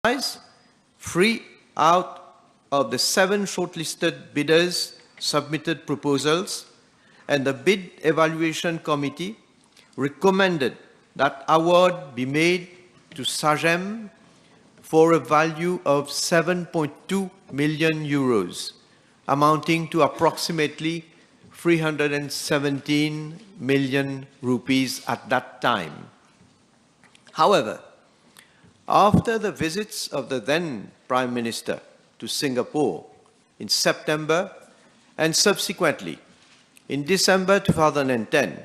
3 out of the 7 shortlisted bidders submitted proposals, and the Bid Evaluation Committee recommended that award be made to SAGEM for a value of 7.2 million euros, amounting to approximately 317 million rupees at that time. However, after the visits of the then Prime Minister to Singapore in September and subsequently in December 2010,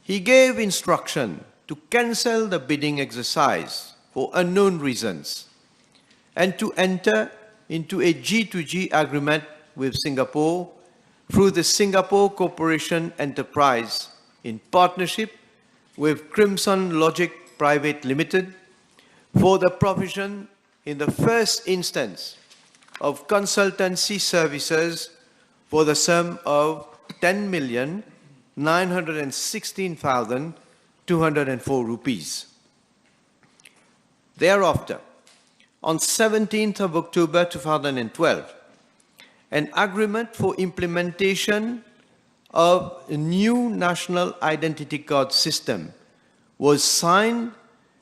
he gave instruction to cancel the bidding exercise for unknown reasons and to enter into a G2G agreement with Singapore through the Singapore Corporation Enterprise in partnership with Crimson Logic Private Limited for the provision in the first instance of consultancy services for the sum of 10,916,204 rupees. Thereafter, on 17th of October 2012, an agreement for implementation of a new national identity card system was signed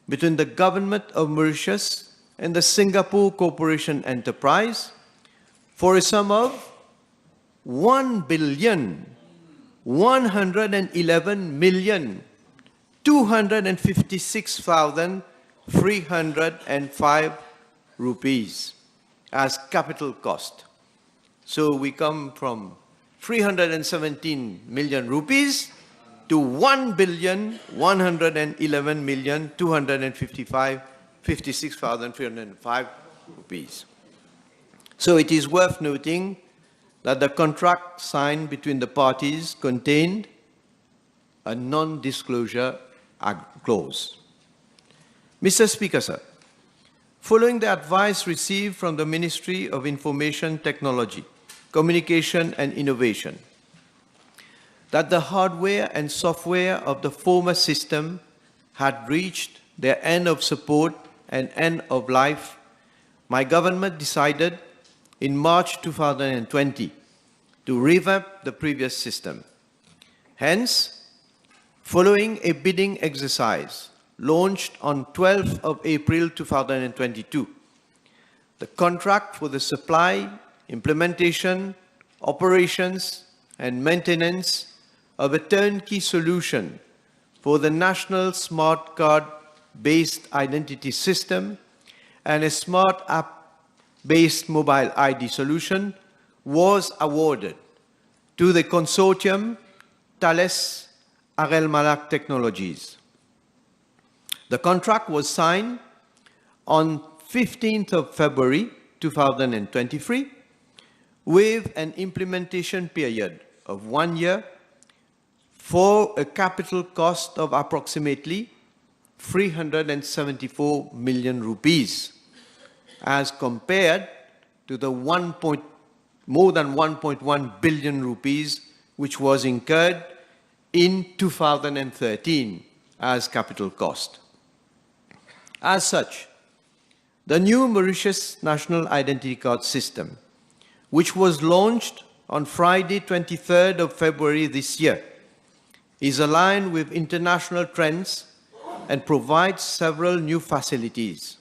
between the Government of Mauritius and the Singapore Corporation Enterprise for a sum of 1,111,256,305 rupees as capital cost. So we come from 317 million rupees to 1,111,256,305 rupees. So it is worth noting that the contract signed between the parties contained a non-disclosure clause. Mr. Speaker, sir, following the advice received from the Ministry of Information Technology, Communication and Innovation, that the hardware and software of the former system had reached their end of support and end of life, my government decided in March 2020 to revamp the previous system. Hence, following a bidding exercise launched on 12th of April 2022, the contract for the supply, implementation, operations, and maintenance of a turnkey solution for the National Smart Card-based identity system and a smart app-based mobile ID solution was awarded to the consortium Thales Arel Malak Technologies. The contract was signed on 15th of February 2023 with an implementation period of 1 year for a capital cost of approximately 374 million rupees as compared to the more than 1.1 billion rupees which was incurred in 2013 as capital cost. As such, the new Mauritius National Identity Card System, which was launched on Friday 23rd of February this year, is aligned with international trends and provides several new facilities.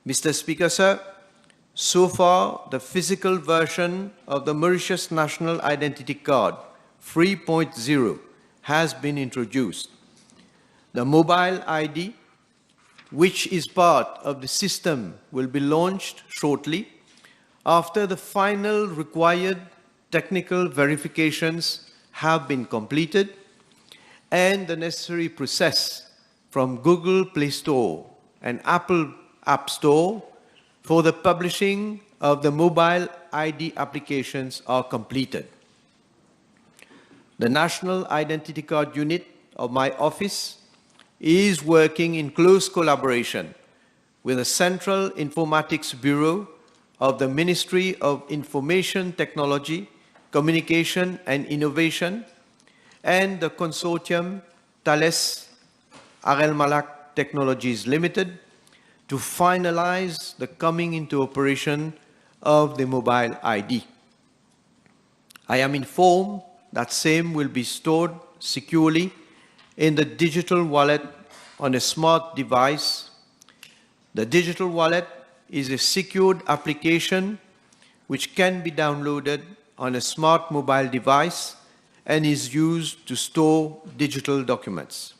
Mr. Speaker, sir, so far the physical version of the Mauritius National Identity Card 3.0 has been introduced. The mobile ID, which is part of the system, will be launched shortly after the final required technical verifications have been completed and the necessary process from Google Play Store and Apple App Store for the publishing of the mobile ID applications are completed. The National Identity Card Unit of my office is working in close collaboration with the Central Informatics Bureau of the Ministry of Information Technology, Communication and Innovation, and the consortium Thales Arel Malak Technologies Limited to finalize the coming into operation of the mobile ID. I am informed that same will be stored securely in the digital wallet on a smart device. The digital wallet is a secured application which can be downloaded on a smart mobile device and is used to store digital documents.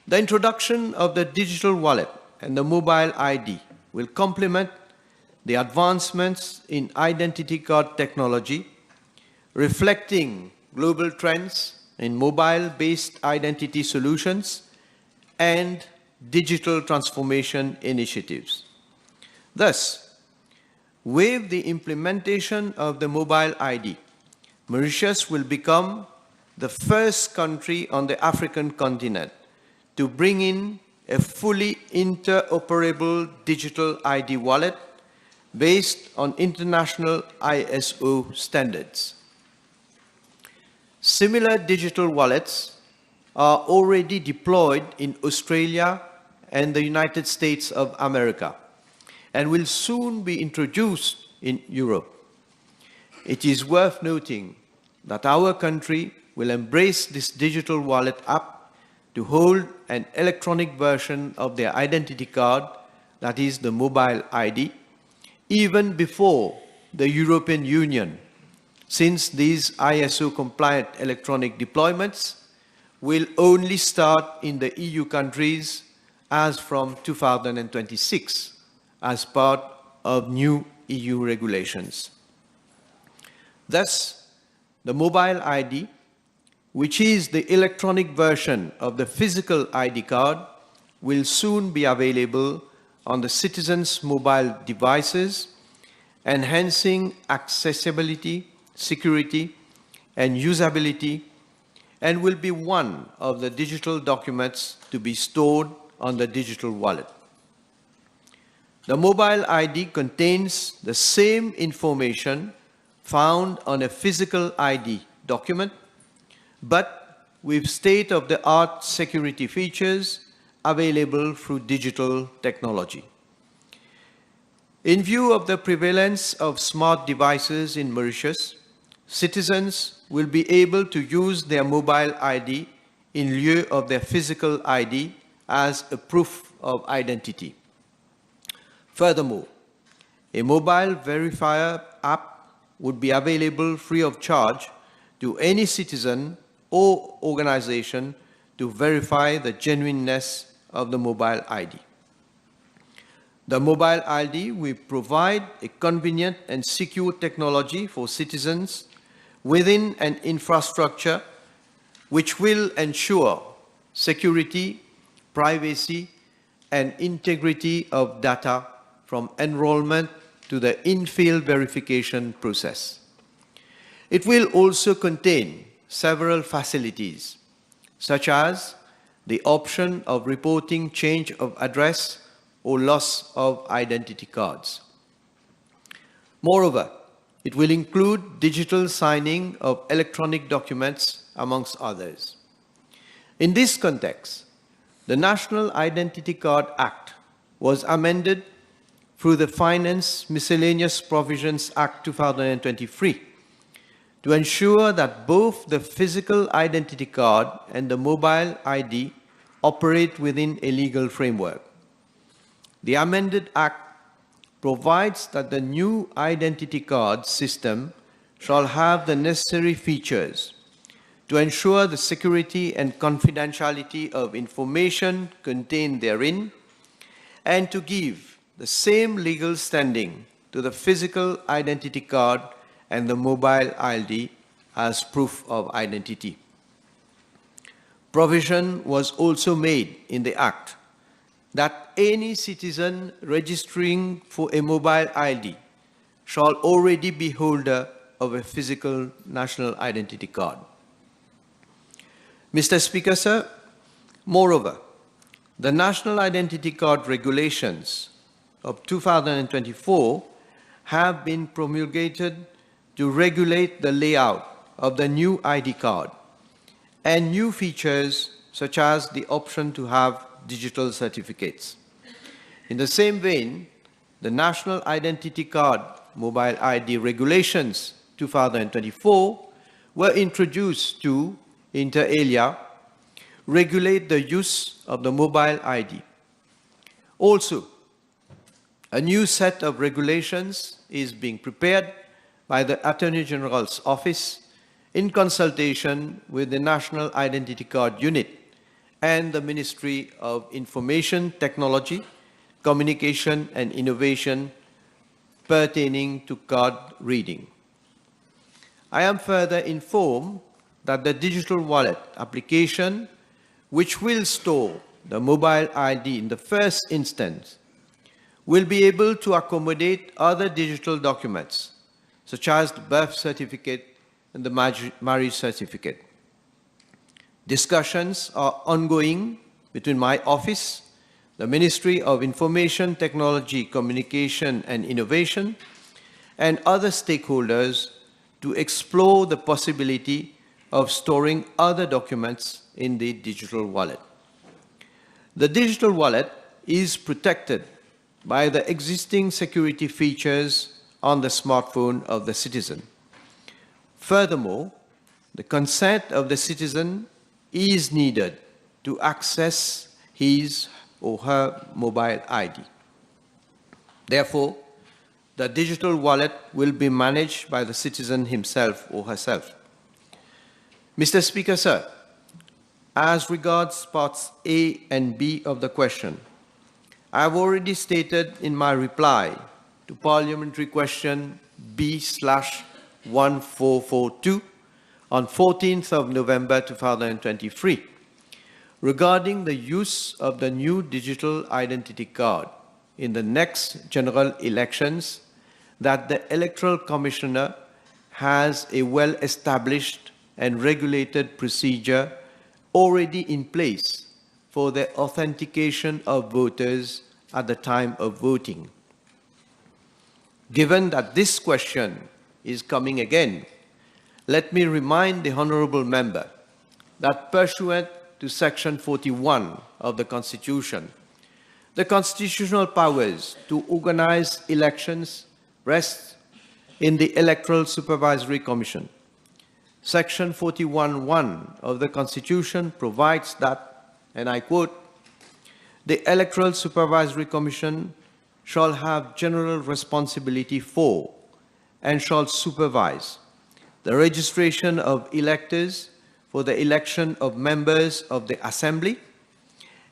The introduction of the digital wallet and the mobile ID will complement the advancements in identity card technology, reflecting global trends in mobile-based identity solutions and digital transformation initiatives. Thus, with the implementation of the mobile ID, Mauritius will become the first country on the African continent to bring in a fully interoperable digital ID wallet based on international ISO standards. Similar digital wallets are already deployed in Australia and the United States of America and will soon be introduced in Europe. It is worth noting that our country will embrace this digital wallet app to hold an electronic version of their identity card, that is the mobile ID, even before the European Union, since these ISO-compliant electronic deployments will only start in the EU countries as from 2026 as part of new EU regulations. Thus, the mobile ID, which is the electronic version of the physical ID card, will soon be available on the citizens' mobile devices, enhancing accessibility, security, and usability, and will be one of the digital documents to be stored on the digital wallet. The mobile ID contains the same information found on a physical ID document, but with state-of-the-art security features available through digital technology. In view of the prevalence of smart devices in Mauritius, citizens will be able to use their mobile ID in lieu of their physical ID as a proof of identity. Furthermore, a mobile verifier app would be available free of charge to any citizen or organization to verify the genuineness of the mobile ID. The mobile ID will provide a convenient and secure technology for citizens within an infrastructure which will ensure security, privacy, and integrity of data from enrollment to the in-field verification process. It will also contain several facilities, such as the option of reporting change of address or loss of identity cards. Moreover, it will include digital signing of electronic documents, amongst others. In this context, the National Identity Card Act was amended through the Finance Miscellaneous Provisions Act 2023 to ensure that both the physical identity card and the mobile ID operate within a legal framework. The amended Act provides that the new identity card system shall have the necessary features to ensure the security and confidentiality of information contained therein, and to give the same legal standing to the physical identity card and the mobile ID as proof of identity. Provision was also made in the Act that any citizen registering for a mobile ID shall already be holder of a physical national identity card. Mr. Speaker, sir, moreover, the National Identity Card Regulations of 2024 have been promulgated to regulate the layout of the new ID card and new features such as the option to have digital certificates. In the same vein, the National Identity Card Mobile ID Regulations 2024 were introduced to, inter alia, regulate the use of the mobile ID. Also, a new set of regulations is being prepared by the Attorney General's Office in consultation with the National Identity Card Unit and the Ministry of Information Technology, Communication and Innovation pertaining to card reading. I am further informed that the digital wallet application, which will store the mobile ID in the first instance, will be able to accommodate other digital documents, such as the birth certificate and the marriage certificate. Discussions are ongoing between my office, the Ministry of Information Technology, Communication and Innovation, and other stakeholders to explore the possibility of storing other documents in the digital wallet. The digital wallet is protected by the existing security features on the smartphone of the citizen. Furthermore, the consent of the citizen is needed to access his or her mobile ID. Therefore, the digital wallet will be managed by the citizen himself or herself. Mr. Speaker, sir, as regards parts A and B of the question, I have already stated in my reply to Parliamentary question B/1442 on 14th of November 2023 regarding the use of the new digital identity card in the next general elections that the Electoral Commissioner has a well-established and regulated procedure already in place for the authentication of voters at the time of voting. Given that this question is coming again, let me remind the Honourable Member that pursuant to Section 41 of the Constitution, the constitutional powers to organize elections rest in the Electoral Supervisory Commission. Section 41(1) of the Constitution provides that, and I quote, "The Electoral Supervisory Commission shall have general responsibility for and shall supervise the registration of electors for the election of members of the Assembly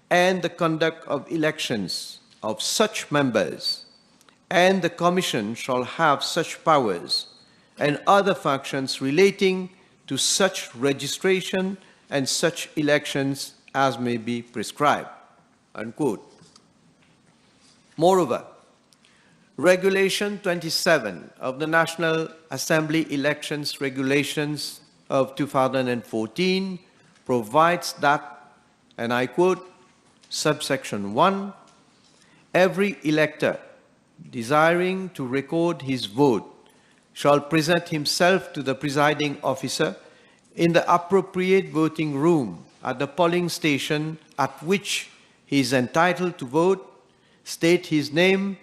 and the conduct of elections of such members, and the Commission shall have such powers and other functions relating to such registration and such elections as may be prescribed." Unquote. Moreover, Regulation 27 of the National Assembly Elections Regulations of 2014 provides that, and I quote, subsection 1, "Every elector desiring to record his vote shall present himself to the presiding officer in the appropriate voting room at the polling station at which he is entitled to vote, state his name,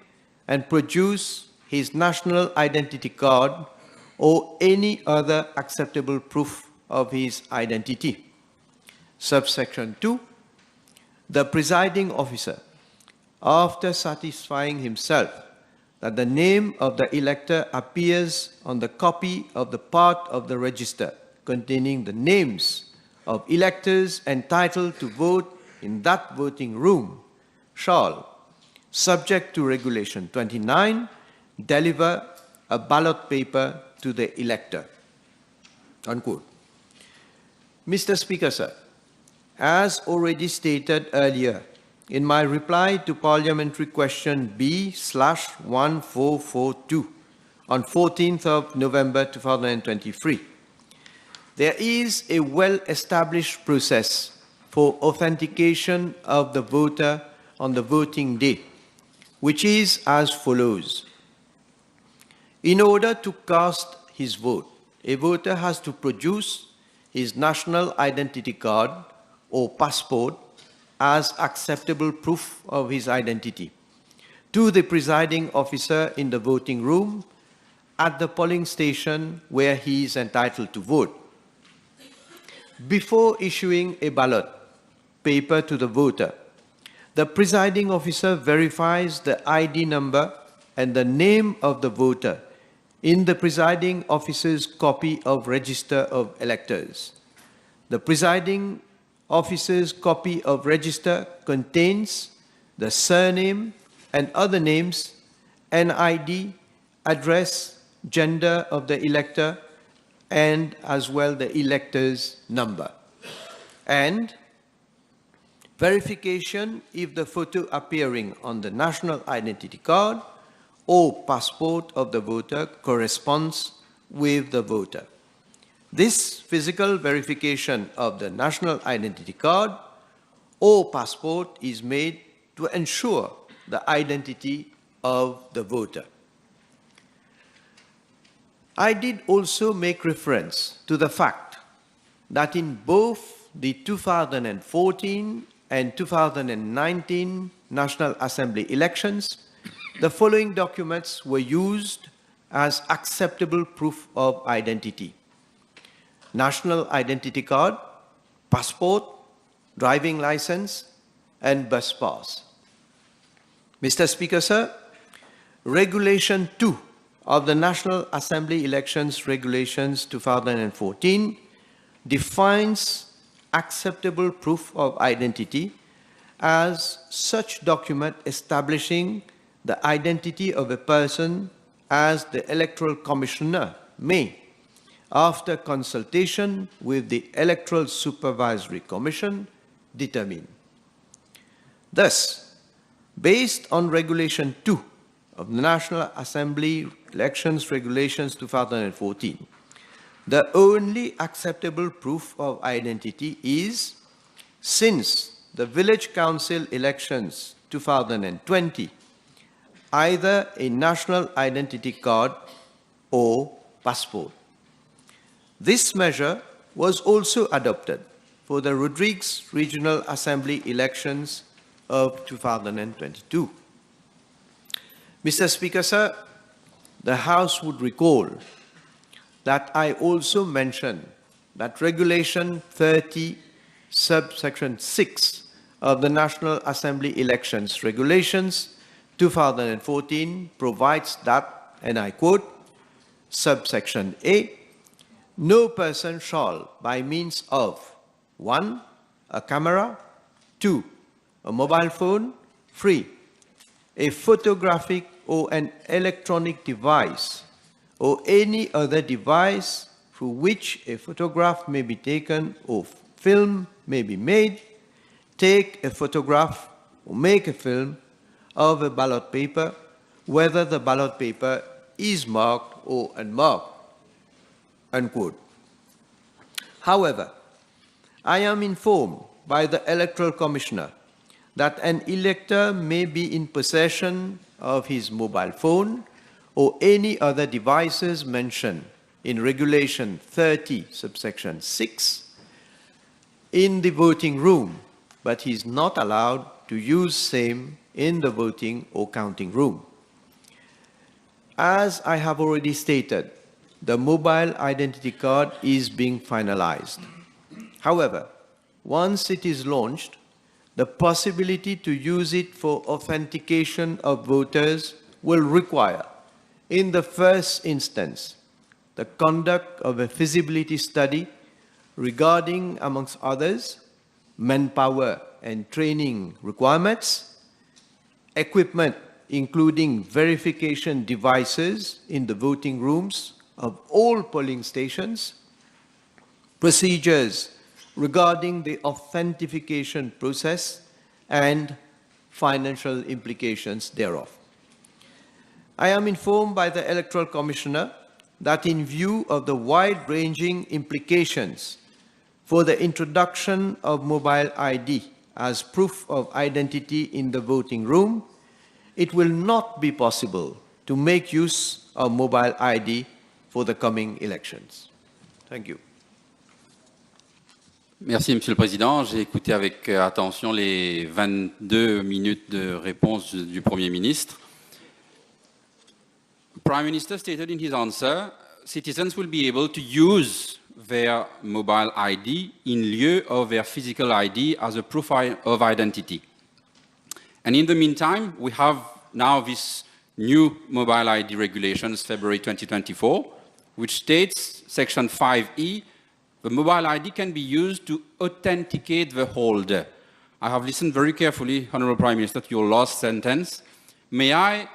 and produce his national identity card or any other acceptable proof of his identity." Subsection 2, "The presiding officer, after satisfying himself that the name of the elector appears on the copy of the part of the register containing the names of electors entitled to vote in that voting room, shall, subject to Regulation 29, deliver a ballot paper to the elector." Unquote. Mr. Speaker, sir, as already stated earlier in my reply to Parliamentary question B/1442 on 14th of November 2023, there is a well-established process for authentication of the voter on the voting day, which is as follows. In order to cast his vote, a voter has to produce his national identity card or passport as acceptable proof of his identity, to the presiding officer in the voting room at the polling station where he is entitled to vote. Before issuing a ballot paper to the voter, the presiding officer verifies the ID number and the name of the voter in the presiding officer's copy of Register of Electors. The presiding officer's copy of Register contains the surname and other names, NID, address, gender of the elector, and as well the elector's number. And verification if the photo appearing on the national identity card or passport of the voter corresponds with the voter. This physical verification of the national identity card or passport is made to ensure the identity of the voter. I did also make reference to the fact that in both the 2014 and 2019 National Assembly elections, the following documents were used as acceptable proof of identity: national identity card, passport, driving license, and bus pass. Mr. Speaker, sir, Regulation 2 of the National Assembly Elections Regulations 2014 defines acceptable proof of identity as such document establishing the identity of a person as the Electoral Commissioner may, after consultation with the Electoral Supervisory Commission, determine. Thus, based on Regulation 2 of the National Assembly Elections Regulations 2014, the only acceptable proof of identity is, since the Village Council elections 2020, either a national identity card or passport. This measure was also adopted for the Rodrigues Regional Assembly elections of 2022. Mr. Speaker, sir, the House would recall that I also mentioned that Regulation 30, subsection 6 of the National Assembly Elections Regulations 2014 provides that, and I quote, subsection A, no person shall, by means of 1. A camera, 2. A mobile phone, 3. A photographic or an electronic device or any other device through which a photograph may be taken or film may be made, take a photograph or make a film of a ballot paper, whether the ballot paper is marked or unmarked, unquote. However, I am informed by the Electoral Commissioner that an elector may be in possession of his mobile phone or any other devices mentioned in Regulation 30, subsection 6, in the voting room, but he is not allowed to use same in the voting or counting room. As I have already stated, the mobile identity card is being finalized. However, once it is launched, the possibility to use it for authentication of voters will require, in the first instance, the conduct of a feasibility study regarding, amongst others, manpower and training requirements, equipment including verification devices in the voting rooms of all polling stations, procedures regarding the authentication process, and financial implications thereof. I am informed by the Electoral Commissioner that in view of the wide-ranging implications for the introduction of mobile ID as proof of identity in the voting room, it will not be possible to make use of mobile ID for the coming elections. Thank you. Merci, Monsieur le Président. J'ai écouté avec attention les 22 minutes de réponse du Premier ministre. Prime Minister stated in his answer, citizens will be able to use their mobile ID in lieu of their physical ID as a proof of identity. And in the meantime, we have now this new mobile ID regulations, February 2024, which states, Section 5E, the mobile ID can be used to authenticate the holder. I have listened very carefully, Honourable Prime Minister, to your last sentence. May I,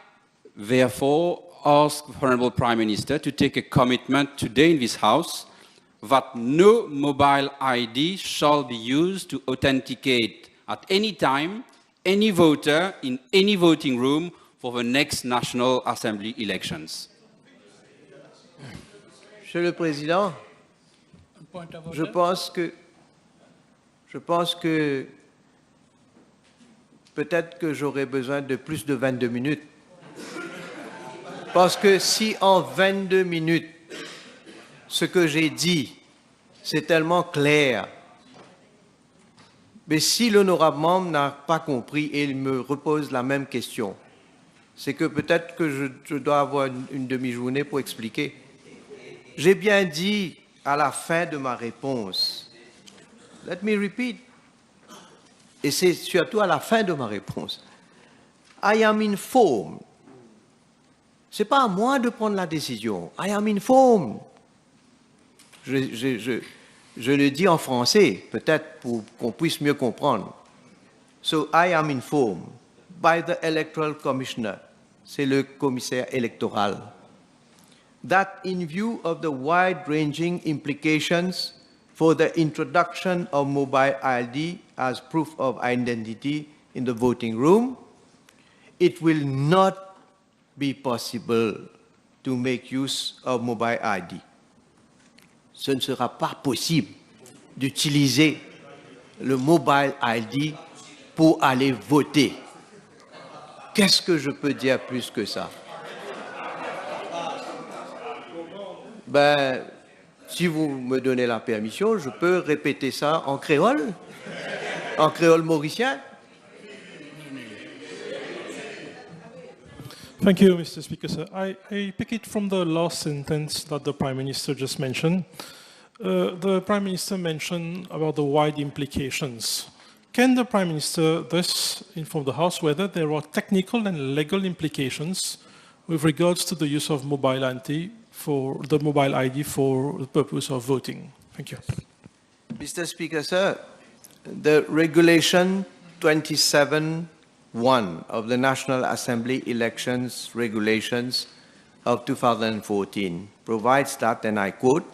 therefore, ask the Honourable Prime Minister to take a commitment today in this House that no mobile ID shall be used to authenticate at any time any voter in any voting room for the next National Assembly elections. Monsieur le Président, je pense que peut-être que j'aurai besoin de plus de 22 minutes. Parce que si en 22 minutes, ce que j'ai dit, c'est tellement clair, mais si l'honorable membre n'a pas compris et il me repose la même question, c'est que peut-être que je dois avoir une demi-journée pour expliquer. J'ai bien dit à la fin de ma réponse, let me repeat, et c'est surtout à la fin de ma réponse, I am informed. Ce n'est pas à moi de prendre la décision. I am informed. Je le dis en français, peut-être pour qu'on puisse mieux comprendre. So, I am informed by the Electoral Commissioner, c'est le commissaire électoral, that in view of the wide-ranging implications for the introduction of mobile ID as proof of identity in the voting room, it will not be possible to make use of mobile ID. Ce ne sera pas possible d'utiliser le mobile ID pour aller voter. Qu'est-ce que je peux dire plus que ça? Ben, si vous me donnez la permission, je peux répéter ça en créole mauricien. Thank you, Mr. Speaker, sir. I pick it from the last sentence that the Prime Minister just mentioned. The Prime Minister mentioned about the wide implications. Can the Prime Minister thus inform the House whether there are technical and legal implications with regards to the use of mobile ID for the purpose of voting? Thank you. Mr. Speaker, sir, the Regulation 27(1) of the National Assembly Elections Regulations of 2014 provides that, and I quote,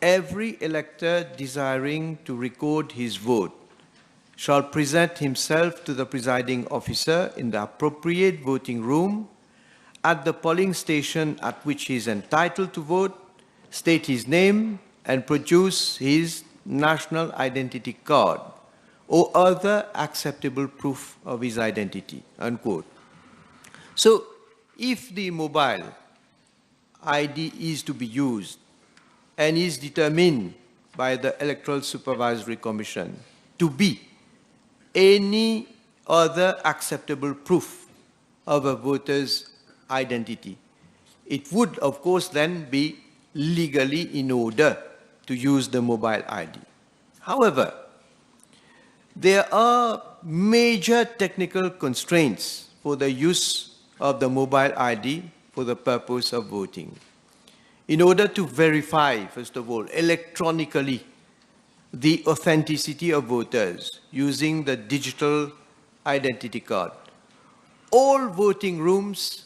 every elector desiring to record his vote shall present himself to the presiding officer in the appropriate voting room at the polling station at which he is entitled to vote, state his name, and produce his national identity card or other acceptable proof of his identity, unquote. So, if the mobile ID is to be used and is determined by the Electoral Supervisory Commission to be any other acceptable proof of a voter's identity, it would, of course, then be legally in order to use the mobile ID. However, there are major technical constraints for the use of the mobile ID for the purpose of voting. In order to verify, first of all, electronically the authenticity of voters using the digital identity card, all voting rooms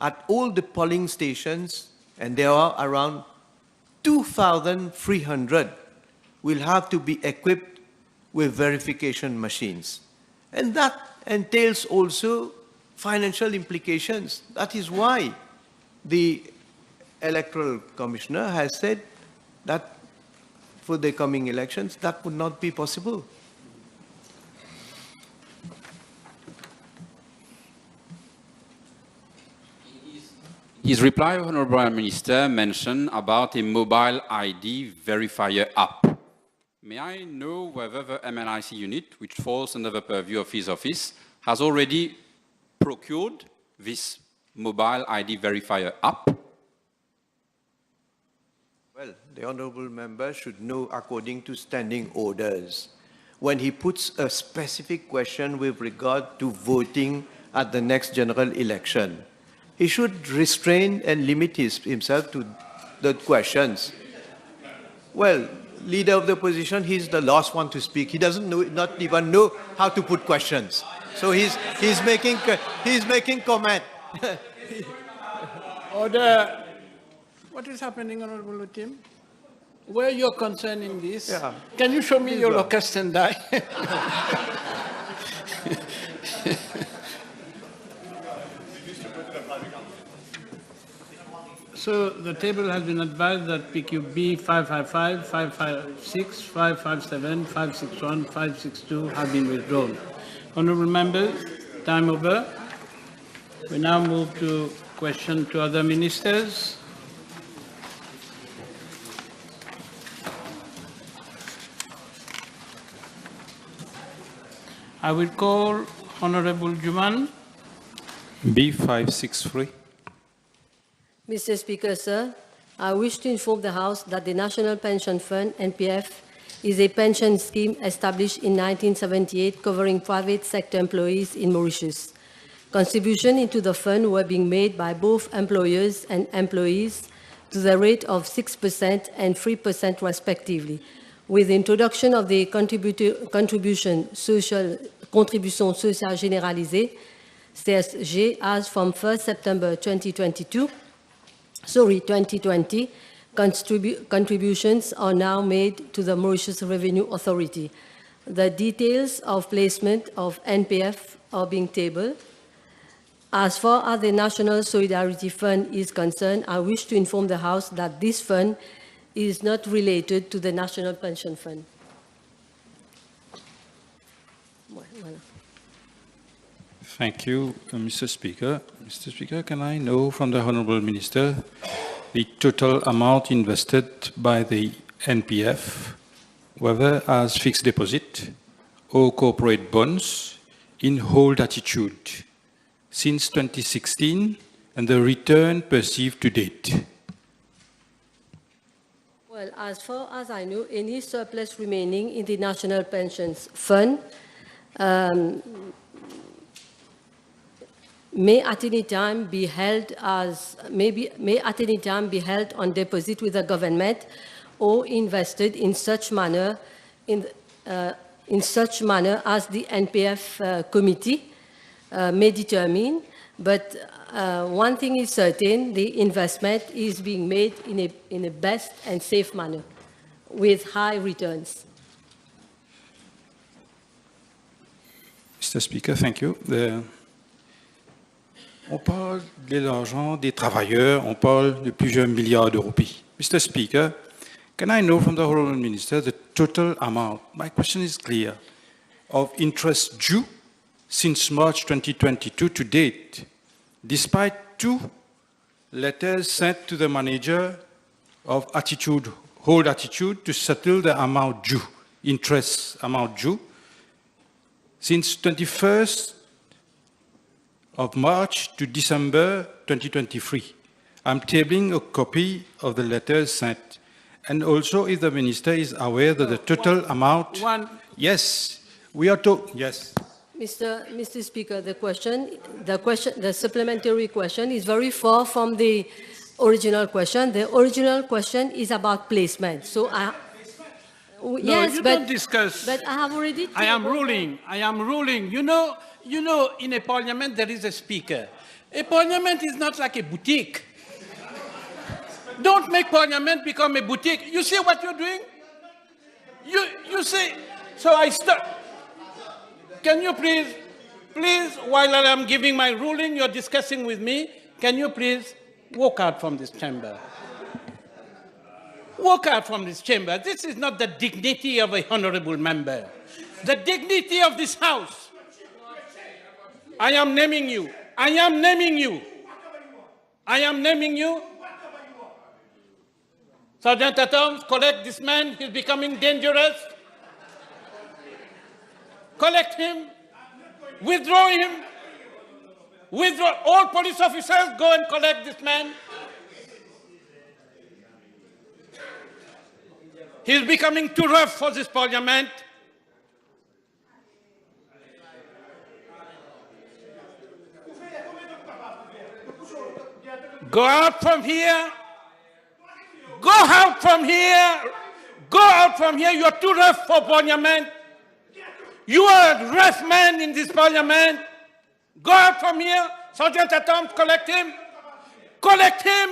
at all the polling stations, and there are around 2,300, will have to be equipped with verification machines. And that entails also financial implications. That is why the Electoral Commissioner has said that for the coming elections, that would not be possible. His reply, Honourable Prime Minister, mentioned about a mobile ID verifier app. May I know whether the MNIC unit, which falls under the purview of his office, has already procured this mobile ID verifier app? Well, the honourable member should know according to standing orders. When he puts a specific question with regard to voting at the next general election, he should restrain and limit himself to the questions. Well, leader of the opposition, he's the last one to speak. He doesn't know, not even know how to put questions. So he's making comment. Order. What is happening, Honorable Tim? Where you're concerned in this? Yeah. Can you show me your locus standi? So the table has been advised that PQB 555, 556, 557, 561, 562 have been withdrawn. Honourable members, time over. We now move to question to other ministers. I will call Honourable Juman. B563. Mr. Speaker, sir, I wish to inform the House that the National Pension Fund, NPF, is a pension scheme established in 1978 covering private sector employees in Mauritius. Contributions into the fund were being made by both employers and employees to the rate of 6% and 3% respectively. With the introduction of the contribution sociale généralisée, CSG, as from 1st September 2020, contributions are now made to the Mauritius Revenue Authority. The details of placement of NPF are being tabled. As far as the National Solidarity Fund is concerned, I wish to inform the House that this fund is not related to the National Pension Fund. Voilà. Thank you, Mr. Speaker. Mr. Speaker, can I know from the Honourable Minister the total amount invested by the NPF, whether as fixed deposit or corporate bonds, in hold attitude since 2016 and the return perceived to date? Well, as far as I know, any surplus remaining in the National Pensions Fund may at any time be held on deposit with the government or invested in such manner as the NPF committee may determine. But one thing is certain: the investment is being made in a best and safe manner, with high returns. Mr. Speaker, thank you. On parle de l'argent des travailleurs, on parle de plusieurs milliards de roupies. Mr. Speaker, can I know from the Honourable Minister the total amount, my question is clear, of interest due since March 2022 to date, despite 2 letters sent to the manager of hold attitude to settle the amount due, interest amount due, since 21st of March to December 2023. I'm tabling a copy of the letters sent. And also, if the Minister is aware that the total amount... Yes, we are told... Yes. Mr. Speaker, the supplementary question is very far from the original question. The original question is about placement. So Yes, you don't discuss. But I have already... I am ruling. You know, in a parliament there is a speaker. A parliament is not like a boutique. Don't make parliament become a boutique. You see what you're doing? You see. So I start. Can you please, while I am giving my ruling, you're discussing with me, can you please walk out from this chamber? Walk out from this chamber. This is not the dignity of a honorable member. The dignity of this House. I am naming you. I am naming you. I am naming you. Sergeant at Arms, collect this man. He's becoming dangerous. collect him, withdraw him, withdraw. All police officers go and collect this man. He's becoming too rough for this parliament. Go out from here. Go out from here. Go out from here. You're too rough for parliament. You are a rough man in this parliament. Go out from here. Sergeant at arms, collect him. Collect him.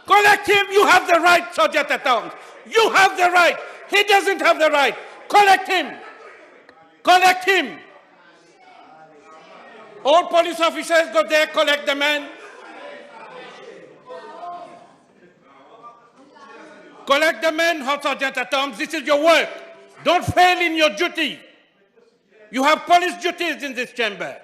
Collect him. You have the right, Sergeant at arms. You have the right. He doesn't have the right. Collect him. Collect him. All police officers go there, collect the man. Collect the man, Sergeant at arms. This is your work. Don't fail in your duty. You have police duties in this chamber.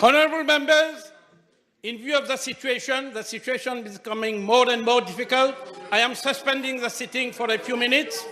Honourable members, in view of the situation is becoming more and more difficult. I am suspending the sitting for a few minutes.